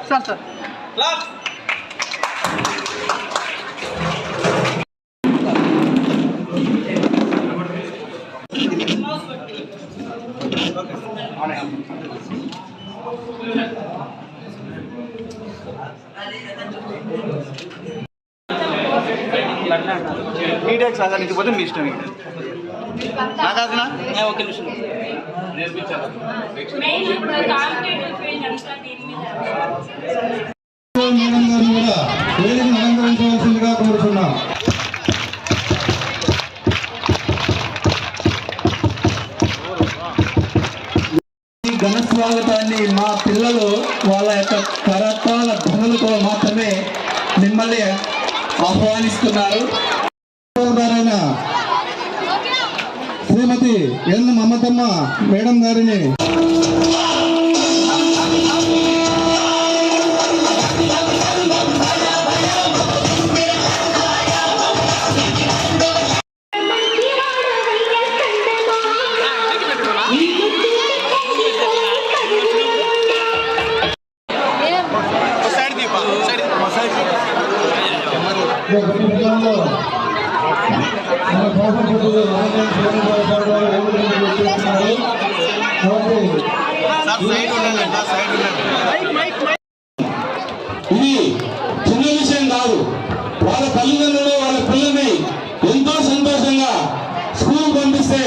Sir sir details అసలు ఇకపోతే మీ ఇష్టం నాకాసిన ఒక నిమిషం అలంకరించవలసిందిగా కోరుతున్నాం. ఘన స్వాగతాన్ని మా పిల్లలు వాళ్ళ యొక్క కరతాల ధ్వనులతో మాత్రమే మిమ్మల్ని ఆహ్వానిస్తున్నారు. శ్రీమతి ఎన్ మమతమ్మ మేడం గారిని ఇది చిన్న విషయం కాదు. వాళ్ళ తల్లిదండ్రులు వాళ్ళ పిల్లల్ని ఎంతో సంతోషంగా స్కూల్ పంపిస్తే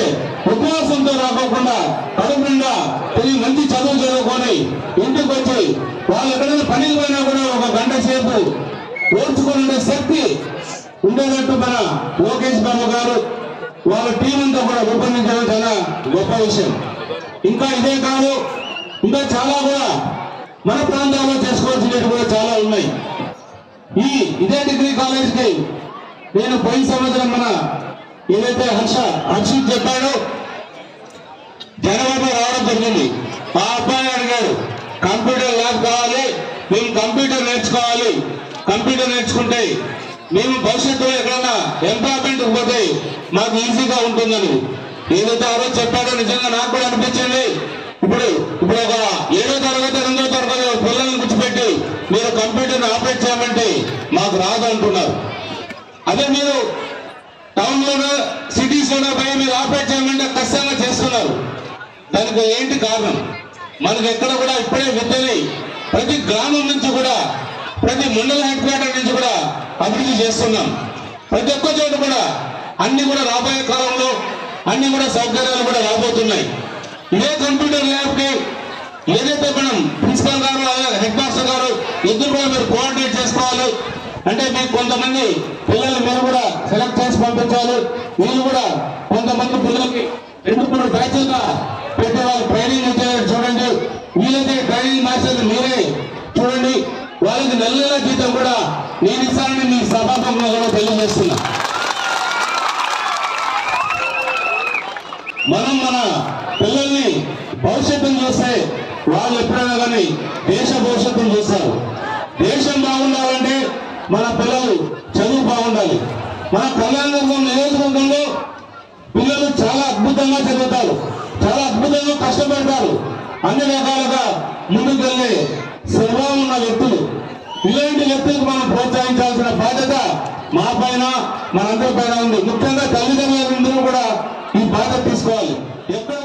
ఉపవాసంతో రాకోకుండా కడుపు నిండా మంచి చదువు చదువుకొని ఇంటికి వచ్చి వాళ్ళు ఎక్కడైనా పనికి పోయినా కూడా ఒక గంట సేపు ఓర్చుకునే శక్తి ఉండేటట్టు మన లోకేష్ బాబు గారు వాళ్ళ టీం అంతా కూడా రూపొందించడం చాలా గొప్ప విషయం. ఇంకా ఇదే కాదు, ఇంకా చాలా కూడా మన ప్రాంతాల్లో చేసుకోవాల్సినవి కూడా చాలా ఉన్నాయి. ఇదే డిగ్రీ కాలేజ్కి నేను పోయిన సంవత్సరం మన ఏదైతే హర్షిత్ చెప్పాడో జనవరిలో రావడం జరిగింది. ఆ అబ్బాయి అడిగాడు కంప్యూటర్ ల్యాబ్ కావాలి, మేము కంప్యూటర్ నేర్చుకోవాలి, కంప్యూటర్ నేర్చుకుంటే మేము భవిష్యత్తులో ఎక్కడన్నా ఎంప్లాయ్మెంట్ పోతే మాకు ఈజీగా ఉంటుందని. ఏదైతే ఆ రోజు చెప్పాడో నిజంగా నాకు కూడా అనిపించింది. ఇప్పుడు ఒక 7వ తరగతి 2వ తరగతి పిల్లల్ని కూర్చోబెట్టి మీరు కంప్యూటర్ని ఆపరేట్ చేయమంటే మాకు రాదు అంటున్నారు. అదే మీరు టౌన్లోనో సిటీస్లోనో పోయి మీరు ఆపరేట్ చేయమంటే కష్టంగా చేస్తున్నారు. దానికి ఏంటి కారణం? మనకు ఎక్కడ కూడా ఇప్పుడే విద్యని ప్రతి గ్రామం నుంచి కూడా ప్రతి మండల హెడ్ క్వార్టర్ నుంచి కూడా అభివృద్ధి చేస్తున్నాం. ప్రతి ఒక్క చోట కూడా అన్ని కూడా రాబోయే కాలంలో అన్ని కూడా సౌకర్యాలు కూడా రాబోతున్నాయి. ఇదే కంప్యూటర్ ల్యాబ్ కి ఏదైతే మనం ప్రిన్సిపల్ గారు హెడ్ మాస్టర్ గారు ఇద్దరు కూడా మీరు కోఆర్డినేట్ చేసుకోవాలి. అంటే మీకు కొంతమంది పిల్లలు మీరు కూడా సెలెక్ట్ చేసి పంపించాలి. మీరు కూడా కొంతమంది పిల్లలకి 2-3 బ్యాచ్లుగా పెట్టి వాళ్ళు ట్రైనింగ్ ఇచ్చేది చూడండి. వీలైతే ట్రైనింగ్ మాస్టర్ మీరే చూడండి. వాళ్ళకి నెల జీతం కూడా నేను ఇస్తానని మీ సభాపంగా కూడా తెలియజేస్తున్నా. మనం మన పిల్లల్ని భవిష్యత్తును చూస్తే వాళ్ళు ఎప్పుడైనా కానీ దేశ భవిష్యత్తును చూస్తారు. దేశం బాగుండాలంటే మన పిల్లలు చదువు బాగుండాలి. మన కళ్యాణదుర్గం నియోజకవర్గంలో పిల్లలు చాలా అద్భుతంగా చదువుతారు, చాలా అద్భుతంగా కష్టపడతారు, అన్ని రకాలుగా ముందుకు వెళ్ళే స్వభావం ఉన్న వ్యక్తులు. ఇలాంటి వ్యక్తులకు మనం ప్రోత్సహించాల్సిన బాధ్యత మా పైన మనందరి పైన ఉంది. ముఖ్యంగా తల్లిదండ్రులందరూ కూడా ఈ బాధ్యత తీసుకోవాలి. ఎక్కడ